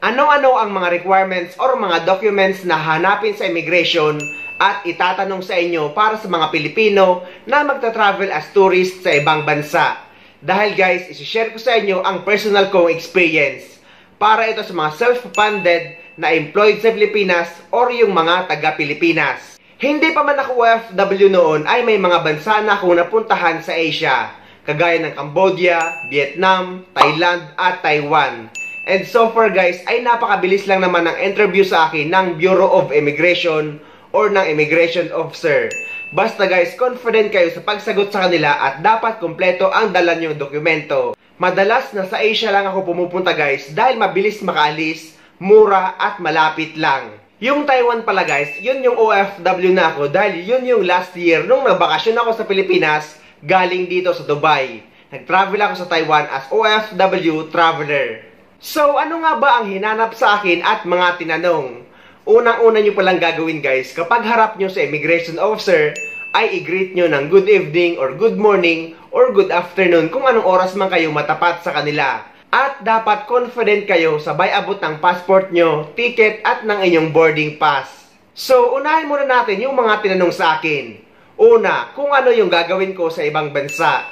Ano-ano ang mga requirements or mga documents na hanapin sa immigration at itatanong sa inyo para sa mga Pilipino na magta-travel as tourist sa ibang bansa. Dahil guys, isi-share ko sa inyo ang personal kong experience para ito sa mga self-funded na employed sa Pilipinas or yung mga taga-Pilipinas. Hindi pa man ako OFW noon ay may mga bansa na akong napuntahan sa Asia, kagaya ng Cambodia, Vietnam, Thailand at Taiwan. And so far guys, ay napakabilis lang naman ng interview sa akin ng Bureau of Immigration or ng Immigration Officer. Basta guys, confident kayo sa pagsagot sa kanila at dapat kumpleto ang dala nyong dokumento. Madalas na sa Asia lang ako pumupunta guys dahil mabilis makaalis, mura at malapit lang. Yung Taiwan pala guys, yun yung OFW na ako dahil yun yung last year nung nagbakasyon ako sa Pilipinas galing dito sa Dubai. Nag-travel ako sa Taiwan as OFW traveler. So, ano nga ba ang hinanap sa akin at mga tinanong? Unang-una nyo palang gagawin guys, kapag harap nyo sa immigration officer, ay i-greet nyo ng good evening or good morning or good afternoon kung anong oras man kayo matapat sa kanila. At dapat confident kayo sabay abot ng passport nyo, ticket at ng inyong boarding pass. So, unahin muna natin yung mga tinanong sa akin. Una, kung ano yung gagawin ko sa ibang bansa.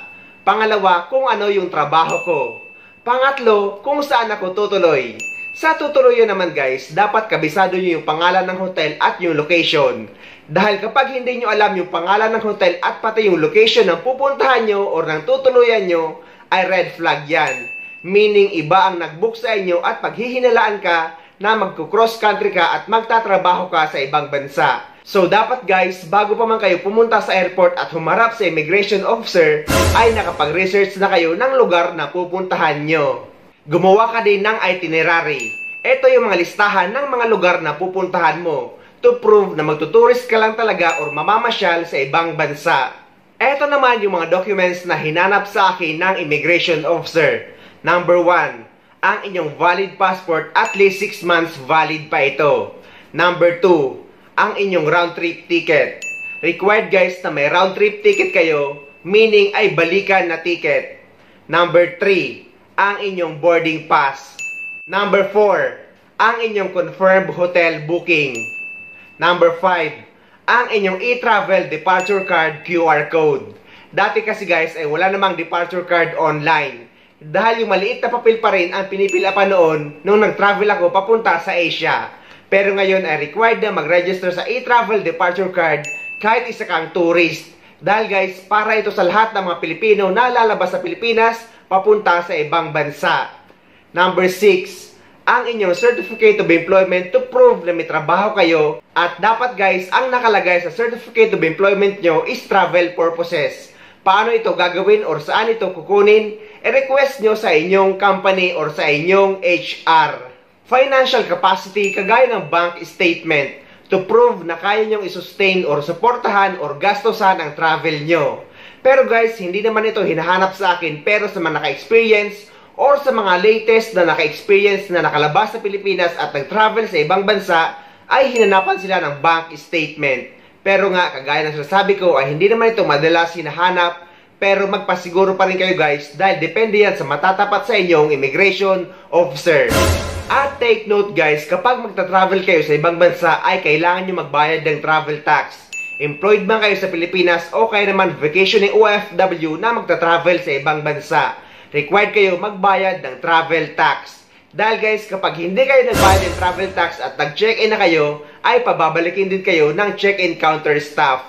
Pangalawa, kung ano yung trabaho ko. Pangatlo, kung saan ako tutuloy. Sa tutuloy naman guys, dapat kabisado nyo yung pangalan ng hotel at yung location. Dahil kapag hindi nyo alam yung pangalan ng hotel at pati yung location ng pupuntahan nyo or ng tutuluyan nyo, ay red flag yan. Meaning iba ang nag-book sa inyo at paghihinalaan ka na magko-cross country ka at magtatrabaho ka sa ibang bansa. So dapat guys, bago pa man kayo pumunta sa airport at humarap sa immigration officer, ay nakapag-research na kayo ng lugar na pupuntahan nyo. Gumawa ka din ng itinerary. Ito yung mga listahan ng mga lugar na pupuntahan mo to prove na magtuturist ka lang talaga or mamamasyal sa ibang bansa. Ito naman yung mga documents na hinanap sa akin ng immigration officer. Number 1, ang inyong valid passport, at least 6 months valid pa ito. Number 2, ang inyong round trip ticket. Required guys na may round trip ticket kayo, meaning ay balikan na ticket. Number 3, ang inyong boarding pass. Number 4, ang inyong confirmed hotel booking. Number 5, ang inyong e-travel departure card QR code. Dati kasi guys ay wala namang departure card online. Dahil yung maliit na papel pa rin ang pinipila pa noon nung nag-travel ako papunta sa Asia. Pero ngayon ay required na mag-register sa e-travel departure card kahit isa kang tourist. Dahil guys, para ito sa lahat ng mga Pilipino na lalabas sa Pilipinas papunta sa ibang bansa. Number 6, ang inyong certificate of employment to prove na may trabaho kayo. At dapat guys, ang nakalagay sa certificate of employment nyo is travel purposes. Paano ito gagawin or saan ito kukunin? I-request nyo sa inyong company or sa inyong HR. Financial capacity, kagaya ng bank statement to prove na kaya nyong isustain or suportahan or gastosan ang travel nyo. Pero guys, hindi naman ito hinahanap sa akin, pero sa mga naka-experience or sa mga latest na naka-experience na nakalabas sa Pilipinas at nag-travel sa ibang bansa, ay hinanapan sila ng bank statement. Pero nga, kagaya ng sinasabi ko, ay hindi naman ito madalas hinahanap, pero magpasiguro pa rin kayo guys dahil depende yan sa matatapat sa inyong immigration officer. At take note guys, kapag magta-travel kayo sa ibang bansa ay kailangan nyo magbayad ng travel tax. Employed man kayo sa Pilipinas o kaya naman vacationing OFW na magta-travel sa ibang bansa, required kayo magbayad ng travel tax. Dahil guys, kapag hindi kayo nagbayad ng travel tax at nag-check-in na kayo, ay pababalikin din kayo ng check-in counter staff.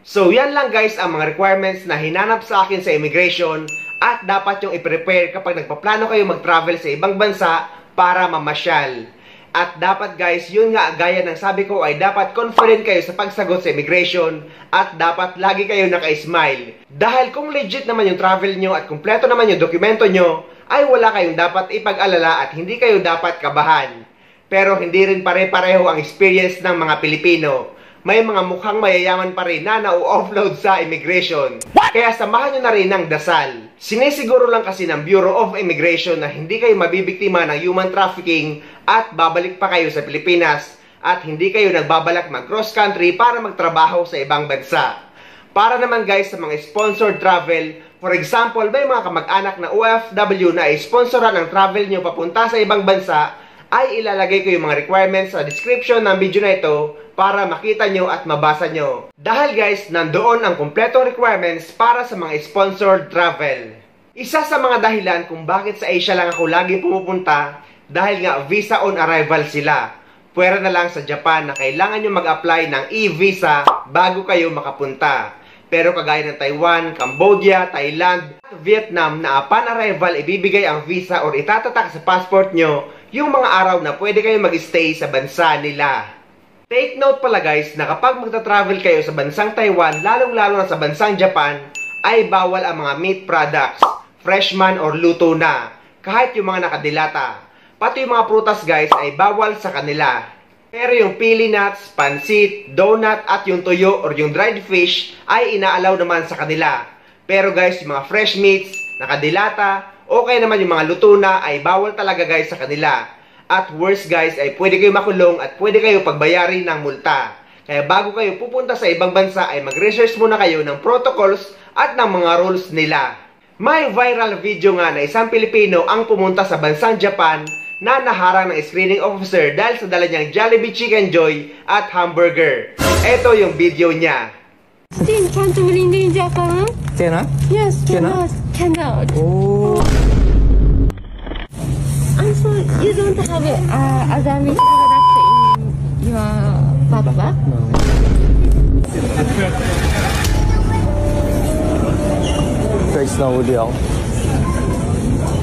So yan lang guys ang mga requirements na hinanap sa akin sa immigration at dapat yung i-prepare kapag nagpaplano kayo mag-travel sa ibang bansa para mamasyal. At dapat guys, yun nga gaya ng sabi ko ay dapat confident kayo sa pagsagot sa immigration at dapat lagi kayo naka-smile. Dahil kung legit naman yung travel nyo at kumpleto naman yung dokumento nyo, ay wala kayong dapat ipag-alala at hindi kayo dapat kabahan. Pero hindi rin pare-pareho ang experience ng mga Pilipino. May mga mukhang mayayaman pa rin na na-offload sa immigration. Kaya samahan nyo na rin ng dasal. Sinisiguro lang kasi ng Bureau of Immigration na hindi kayo mabibiktima ng human trafficking at babalik pa kayo sa Pilipinas at hindi kayo nagbabalak mag-cross country para magtrabaho sa ibang bansa. Para naman guys sa mga sponsored travel, for example, may mga kamag-anak na OFW na i-sponsoran ang travel nyo papunta sa ibang bansa, ay ilalagay ko yung mga requirements sa description ng video na ito para makita nyo at mabasa nyo. Dahil guys, nandoon ang kumpletong requirements para sa mga sponsored travel. Isa sa mga dahilan kung bakit sa Asia lang ako laging pumupunta, dahil nga visa on arrival sila. Pwera na lang sa Japan na kailangan nyo mag-apply ng e-visa bago kayo makapunta. Pero kagaya ng Taiwan, Cambodia, Thailand, at Vietnam na upon arrival ibibigay ang visa or itatatak sa passport nyo yung mga araw na pwede kayo mag-stay sa bansa nila. Take note pala guys na kapag magta-travel kayo sa bansang Taiwan, lalong-lalo na sa bansang Japan, ay bawal ang mga meat products, freshman or luto na, kahit yung mga nakadilata. Pati yung mga prutas guys ay bawal sa kanila. Pero yung pili nuts, pansit, donut at yung tuyo or yung dried fish ay inaalaw naman sa kanila. Pero guys, yung mga fresh meats, nakadilata, okay naman yung mga luto na ay bawal talaga guys sa kanila. At worse guys ay pwede kayo makulong at pwede kayo pagbayarin ng multa. Kaya bago kayo pupunta sa ibang bansa ay mag-research muna kayo ng protocols at ng mga rules nila. May viral video nga na isang Pilipino ang pumunta sa bansang Japan na naharang ng screening officer dahil sa dala niyang Jollibee Chicken Joy at hamburger. Ito yung video niya. Can't bring in Japan? Cannot? Yes, Cannot? Cannot. Oh. And so you don't have other meat product in your backpack? No. Guys, nahuli ako.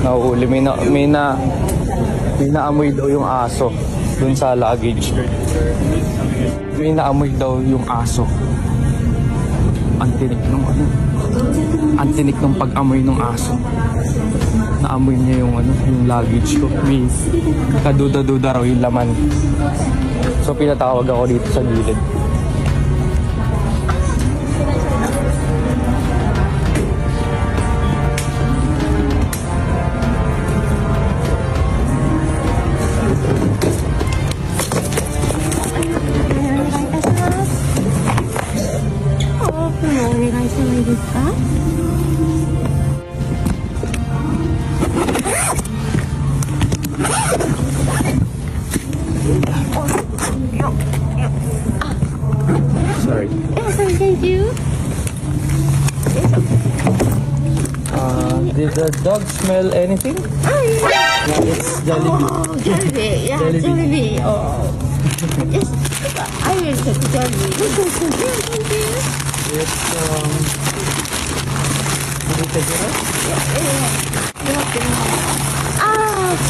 Nahuli. May naamoy daw yung aso dun sa luggage. May naamoy daw yung aso. Antinik ng pag-amoy ng aso. Naamoy niya yung yung luggage ko. May kaduda-duda raw yung laman. So pinatawag ako dito sa gilid. Sorry. Yes, thank you. Did the dog smell anything? Oh, yeah. Yeah, it's Jollibee. Oh, Jollibee. Yeah, Jollibee. Oh. Yes, I will take Jollibee. Thank you. It's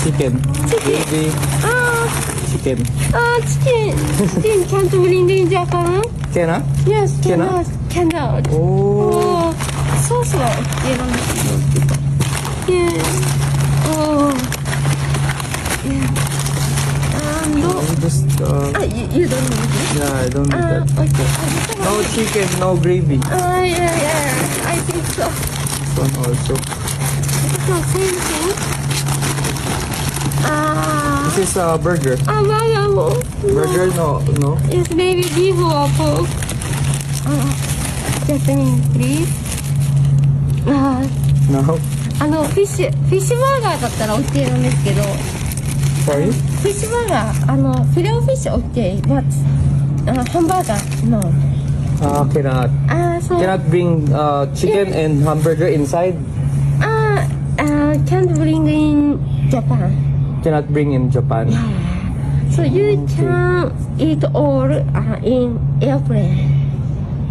chicken. Baby. Chicken. Chicken. Chicken can't bring in Japan? Cannot? Yes, Cannot? Cannot. Oh. So slow. Yeah. Oh. Yeah. No. Just you don't need it? yeah, I don't need that. Okay. No chicken, no gravy. Yeah. I think so. This one also. It's the same thing. This is a burger. No. Burger, no. It's maybe beef or pork. Japanese, please. No. フィッシュバーガーだったら OK なんですけど、 Sorry? フィッシュバーガー、フィレオフィッシュ OK, but ハンバーガー no. Cannot. So Cannot bring chicken and hamburger inside. Can't bring in Japan. Cannot bring in Japan. So you can eat all in airplane.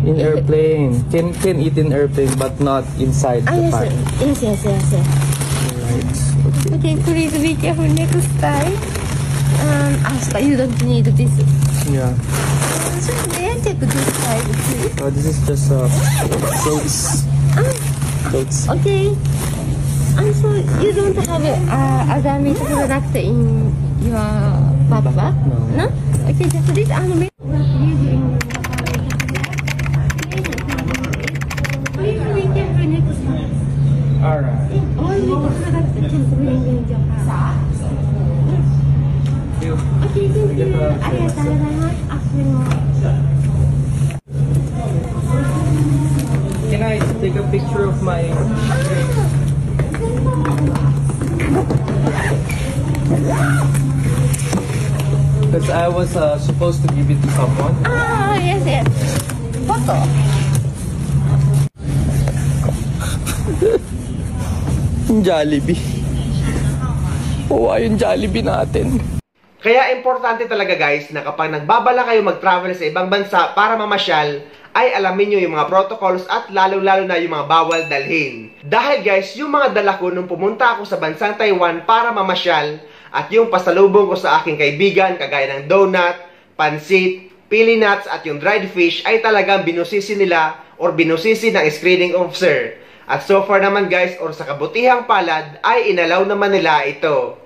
In airplane. Can eat in airplane but not inside Japan. Yes. Right. Okay, please be careful next time. After you don't need this. Yeah. So may I take this side, please? This is just clothes. Clothes. Okay. So you don't have other meat product in your backpack? No. Okay, just this animal. Please be careful next time. Alright. All meat product can bring in Japan. Okay, thank you. ありがとうございます。Can I take a picture of my... Because I was supposed to give it to someone. Ah, yes, yes. Photo. Yung Jollibee. Oo, yung Jollibee natin. Kaya importante talaga guys na kapag nagbabala kayo mag-travel sa ibang bansa para mamasyal, ay alamin nyo yung mga protocols at lalo-lalo na yung mga bawal dalhin. Dahil guys, yung mga dala ko nung pumunta ako sa bansang Taiwan para mamasyal at yung pasalubong ko sa aking kaibigan kagaya ng donut, pansit, pili nuts at yung dried fish ay talagang binusisi nila or binusisi ng screening officer. At so far naman guys, or sa kabutihang palad, ay inalaw naman nila ito.